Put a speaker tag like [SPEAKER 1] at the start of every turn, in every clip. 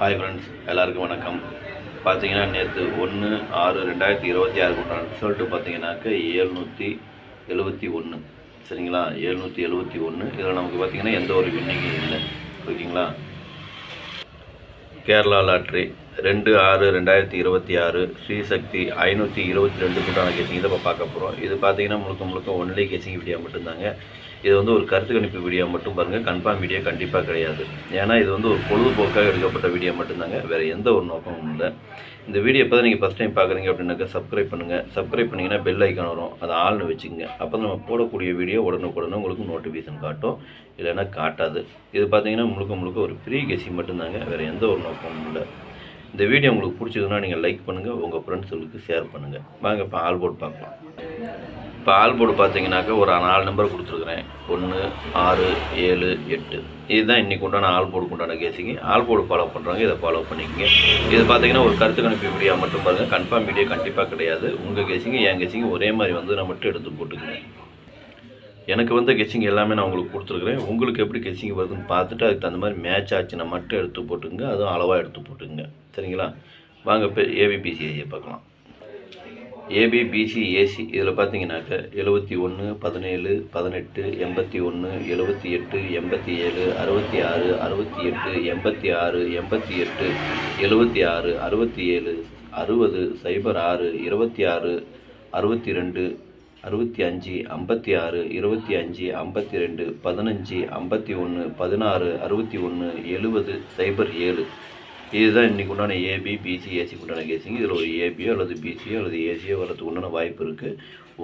[SPEAKER 1] Hi friends, எல்லாருக்கும் வணக்கம். பார்த்தீங்கன்னா நேற்று 1/6/2026 கொண்டான ரிசல்ட்டு பார்த்தீங்கன்னாக்க 771. சரிங்களா, 771. இதில் நமக்கு பார்த்தீங்கன்னா எந்த ஒரு வின்னிங்கும் இல்லை. ஓகேங்களா. கேரளா லாட்ரி 2/6/2026 ஸ்ரீசக்தி 522 கொண்டான கேசிங் இதை பார்க்க போகிறோம். இது பார்த்தீங்கன்னா முழுக்க ஒன்லி கேசிங் வீடியோ மட்டும்தாங்க. இது ஒரு கருத்து கணிப்பு வீடியோ மட்டும் பாருங்கள். கன்ஃபார்ம் வீடியோ கண்டிப்பாக கிடையாது. ஏன்னா இது ஒரு பொழுதுபோக்காக எடுக்கப்பட்ட வீடியோ மட்டும்தாங்க, வேறு எந்த ஒரு நோக்கமும் இல்லை. இந்த வீடியோ எப்போ நீங்கள் ஃபஸ்ட் டைம் பார்க்குறீங்க அப்படின்னாக்கா சப்ஸ்கிரைப் பண்ணுங்கள். சப்ஸ்கிரைப் பண்ணிங்கன்னா பெல் ஐக்கான் வரும், அதை ஆள்னு வச்சுக்கோங்க. அப்போ நம்ம போடக்கூடிய வீடியோ உடனுக்குடனே உங்களுக்கு நோட்டிஃபிகேஷன் காட்டும், இல்லைன்னா காட்டாது. இது பார்த்தீங்கன்னா முழுக்க ஒரு ஃப்ரீ கெஸிங் மட்டும்தாங்க, வேறு எந்த ஒரு நோக்கமும் இல்லை. இந்த வீடியோ உங்களுக்கு பிடிச்சதுன்னா நீங்கள் லைக் பண்ணுங்கள், உங்கள் ஃப்ரெண்ட்ஸுகளுக்கு ஷேர் பண்ணுங்கள். வாங்க இப்போ ஆல் போர்டு பார்க்கலாம். இப்போ ஆல் போர்டு பார்த்தீங்கன்னாக்கா ஒரு 4 நம்பர் கொடுத்துருக்குறேன். 1, 6, 7, 8. இதுதான் இன்றைக்கி உண்டான ஆல் போர்டுக்கு உண்டான கேசிங்க. ஆல் போர்டு ஃபாலோ பண்ணுறாங்க, இதை ஃபாலோ பண்ணிக்கோங்க. இது பார்த்தீங்கன்னா ஒரு கருத்து கணிப்பு வீடியோ மட்டும் பாருங்கள். கன்ஃபார்ம் வீடியோ கண்டிப்பாக கிடையாது. உங்கள் கேசிங்க என் கேசிங்க ஒரே மாதிரி நான் மட்டும் எடுத்து போட்டுக்கிறேன். எனக்கு கெஸ்ஸிங் எல்லாமே நான் உங்களுக்கு கொடுத்துருக்குறேன். உங்களுக்கு எப்படி கெஸ்ஸிங் வருதுன்னு பார்த்துட்டு அதுக்கு தகுந்த மாதிரி மேட்ச் ஆச்சுன்னா மட்டும் எடுத்து போட்டுங்க. அதுவும் அளவாக எடுத்து போட்டுங்க. சரிங்களா. வாங்க இப்போ ஏபிபிசிஐயை பார்க்கலாம். ஏபிபிசிஏசி இதில் பார்த்தீங்கன்னாக்க 71, 17, 18, 81, 78, 87, 66, 68, 86, 88, 76, 67, 60, 06, 26, 62, 65, 56, 25, 52, 15, 51, 16, 61, 70, 07. இதுதான் இன்றைக்கி உண்டான ஏபிபிசிஏசிக்கு உண்டான கேசிங். இதில் ஒரு ஏபியோ அல்லது பிசியோ அல்லது ஏசியோ வரதுக்கு உண்டான வாய்ப்பு இருக்குது.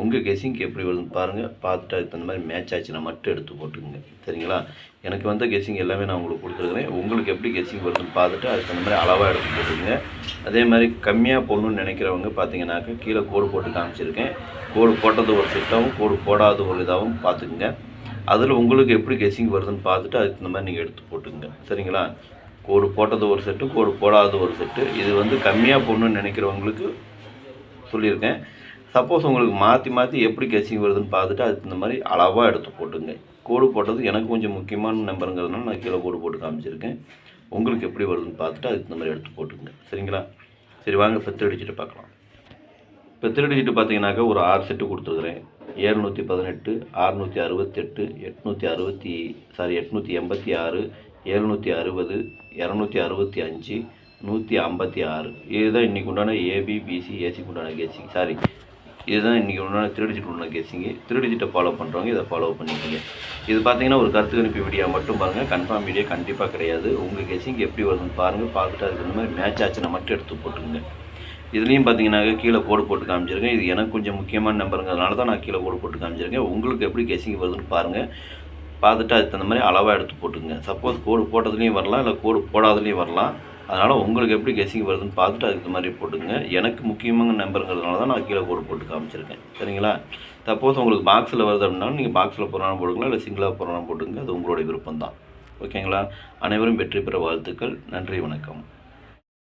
[SPEAKER 1] உங்கள் கெஸ்ஸிங்க்கு எப்படி வருதுன்னு பாருங்கள். பார்த்துட்டு அதுக்கு தகுந்த மாதிரி மேட்ச் ஆச்சுன்னா மட்டும் எடுத்து போட்டுக்குங்க. சரிங்களா. எனக்கு கெஸ்ஸிங் எல்லாமே நான் உங்களுக்கு கொடுத்துருக்குறேன். உங்களுக்கு எப்படி கெஸ்ஸிங் வருதுன்னு பார்த்துட்டு அதுக்கு தகுந்த மாதிரி அளவாக எடுத்து போட்டுக்குங்க. அதே மாதிரி கம்மியாக போடணும்னு நினைக்கிறவங்க பார்த்தீங்கன்னாக்கா கீழே கோடு போட்டு காமிச்சிருக்கேன். கோடு போட்டது ஒரு செட்டாகவும் கோடு போடாத ஒரு இதாகவும் பார்த்துக்குங்க. அதில் உங்களுக்கு எப்படி கெஸ்ஸிங் வருதுன்னு பார்த்துட்டு அதுக்கு தகுந்த மாதிரி நீங்கள் எடுத்து போட்டுக்குங்க. சரிங்களா. கோடு போட்டது ஒரு செட்டு, கோடு போடாத ஒரு செட்டு. இது கம்மியாக போடணுன்னு நினைக்கிறவங்களுக்கு சொல்லியிருக்கேன். சப்போஸ் உங்களுக்கு மாற்றி எப்படி கெஸ்ஸிங் வருதுன்னு பார்த்துட்டு அதுக்கு இந்த மாதிரி அளவாக எடுத்து போட்டுங்க. கோடு போட்டது எனக்கு கொஞ்சம் முக்கியமான நம்பருங்கிறதுனால நான் கீழே கோடு போட்டு காமிச்சிருக்கேன். உங்களுக்கு எப்படி வருதுன்னு பார்த்துட்டு அதுக்கு இந்த மாதிரி எடுத்து போட்டுங்க. சரிங்களா. சரி வாங்க இப்போ 3 டிஜிட்டு பார்க்கலாம். இப்போ 3 டிஜிட்டு பார்த்தீங்கன்னாக்கா ஒரு 6 செட்டு கொடுத்துருக்குறேன். 718, 668, 886, 760, 265, 156. இதுதான் இன்றைக்கி உண்டான ஏபிபிசிஏசிக்கு உண்டான கேசிங். இதுதான் இன்றைக்கி உண்டான 3 டிஜிட் உண்டான கேசிங்கு. 3 டிஜிட்டை ஃபாலோ பண்ணுறவங்க இதை ஃபாலோ பண்ணிக்கோங்க. இது பார்த்தீங்கன்னா ஒரு கருத்து கணிப்பு வீடியோ மட்டும் பாருங்கள். கன்ஃபார்ம் வீடியோ கண்டிப்பாக கிடையாது. உங்கள் கேசிங் எப்படி வருதுன்னு பாருங்கள். பார்த்துட்டு அதுக்கு இந்த மாதிரி மேட்ச் ஆச்சுன்னா மட்டும் எடுத்து போட்டுருங்க. இதுலேயும் பார்த்தீங்கன்னாக்கா கீழே கோடு போட்டு காமிச்சிருக்கேன். இது எனக்கு கொஞ்சம் முக்கியமான நம்பருங்கிறதுனால தான் நான் கீழே கோடு போட்டு காமிச்சிருக்கேன். உங்களுக்கு எப்படி கெஸ்ஸிங் வருதுன்னு பாருங்கள். பார்த்துட்டு அதுக்கு தகுந்த மாதிரி அளவாக எடுத்து போட்டுங்க. சப்போஸ் கோடு போட்டதுலேயும் வரலாம், இல்லை கோடு போடாததுலேயும் வரலாம். அதனால் உங்களுக்கு எப்படி கெஸ்ஸிங் வருதுன்னு பார்த்துட்டு அதுக்கு மாதிரி போட்டுங்க. எனக்கு முக்கியமான நம்பருங்கிறதுனால தான் நான் கீழே கோடு போட்டு காமிச்சிருக்கேன். சரிங்களா. சப்போஸ் உங்களுக்கு பாக்ஸில் வருது அப்படின்னாலும் நீங்கள் பாக்ஸில் போடுறாலும் போட்டுக்கலாம், இல்லை சிங்கிளாக போடுறாலும் போட்டுங்க. அது உங்களுடைய விருப்பம் தான். ஓகேங்களா. அனைவரும் வெற்றி பெற வாழ்த்துக்கள். நன்றி, வணக்கம்.